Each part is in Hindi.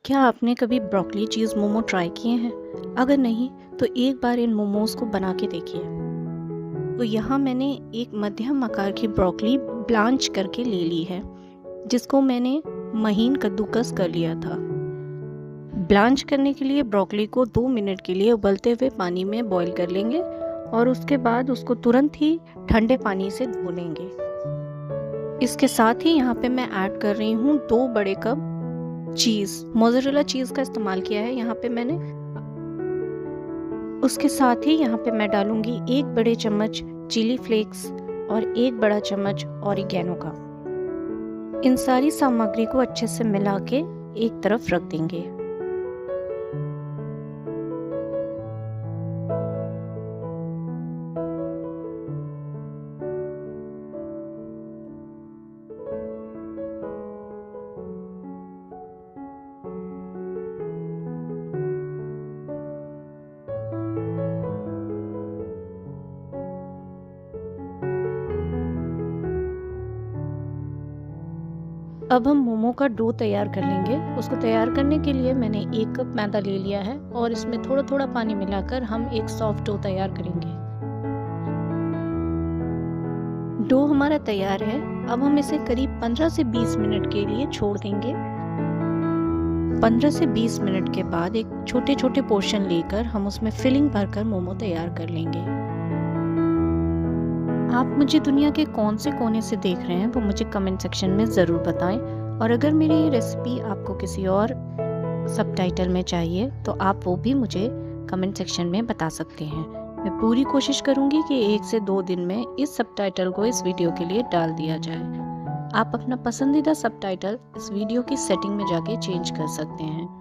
क्या आपने कभी ब्रोकली चीज़ मोमो ट्राई किए हैं? अगर नहीं, तो एक बार इन मोमोज़ को बना के देखिए। तो यहाँ मैंने एक मध्यम आकार की ब्रोकली ब्लांच करके ले ली है, जिसको मैंने महीन कद्दूकस कर लिया था। ब्लांच करने के लिए ब्रोकली को 2 मिनट के लिए उबलते हुए पानी में बॉईल कर लेंगे और उसके बाद उसको तुरंत ही ठंडे पानी से धो लेंगे। इसके साथ ही यहाँ पे मैं ऐड कर रही हूँ 2 बड़े कप चीज़, मोज़रेला चीज़ का इस्तेमाल किया है यहाँ पे मैंने। उसके साथ ही यहाँ पे मैं डालूंगी 1 बड़े चम्मच चिली फ्लेक्स और 1 बड़ा चम्मच ऑरिगेनो का। इन सारी सामग्री को अच्छे से मिला के एक तरफ रख देंगे। अब हम मोमो का डो तैयार कर लेंगे। उसको तैयार करने के लिए मैंने 1 कप मैदा ले लिया है और इसमें थोड़ा थोड़ा पानी मिलाकर हम एक सॉफ्ट डो तैयार करेंगे। डो हमारा तैयार है। अब हम इसे करीब 15 से 20 मिनट के लिए छोड़ देंगे। 15 से 20 मिनट के बाद एक छोटे छोटे पोर्शन लेकर हम उसमें फिलिंग भरकर मोमो तैयार कर लेंगे। आप मुझे दुनिया के कौन से कोने से देख रहे हैं वो मुझे कमेंट सेक्शन में ज़रूर बताएं। और अगर मेरी ये रेसिपी आपको किसी और सबटाइटल में चाहिए तो आप वो भी मुझे कमेंट सेक्शन में बता सकते हैं। मैं पूरी कोशिश करूंगी कि 1 से 2 दिन में इस सबटाइटल को इस वीडियो के लिए डाल दिया जाए। आप अपना पसंदीदा सबटाइटल इस वीडियो की सेटिंग में जाके चेंज कर सकते हैं।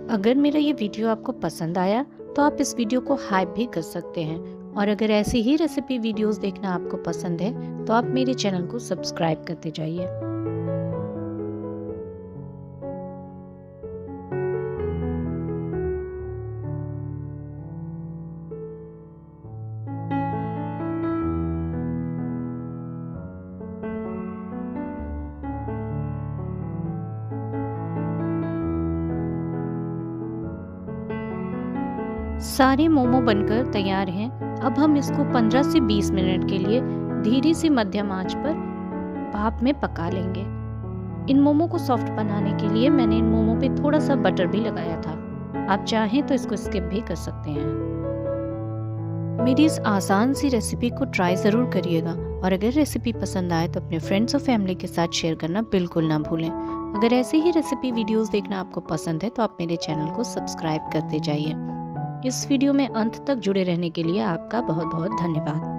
अगर मेरा ये वीडियो आपको पसंद आया तो आप इस वीडियो को हाइप भी कर सकते हैं। और अगर ऐसी ही रेसिपी वीडियोस देखना आपको पसंद है तो आप मेरे चैनल को सब्सक्राइब करते जाइए। सारे मोमो बनकर तैयार हैं। अब हम इसको 15 से 20 मिनट के लिए धीरे से मध्यम आंच पर भाप में पका लेंगे। इन मोमो को सॉफ्ट बनाने के लिए मैंने इन मोमो पे थोड़ा सा बटर भी लगाया था। आप चाहें तो इसको स्किप भी कर सकते हैं। मेरी इस आसान सी रेसिपी को ट्राई ज़रूर करिएगा और अगर रेसिपी पसंद आए तो अपने फ्रेंड्स और फैमिली के साथ शेयर करना बिल्कुल ना भूलें। अगर ऐसे ही रेसिपी वीडियोस देखना आपको पसंद है तो आप मेरे चैनल को सब्सक्राइब करते जाइए। इस वीडियो में अंत तक जुड़े रहने के लिए आपका बहुत बहुत धन्यवाद।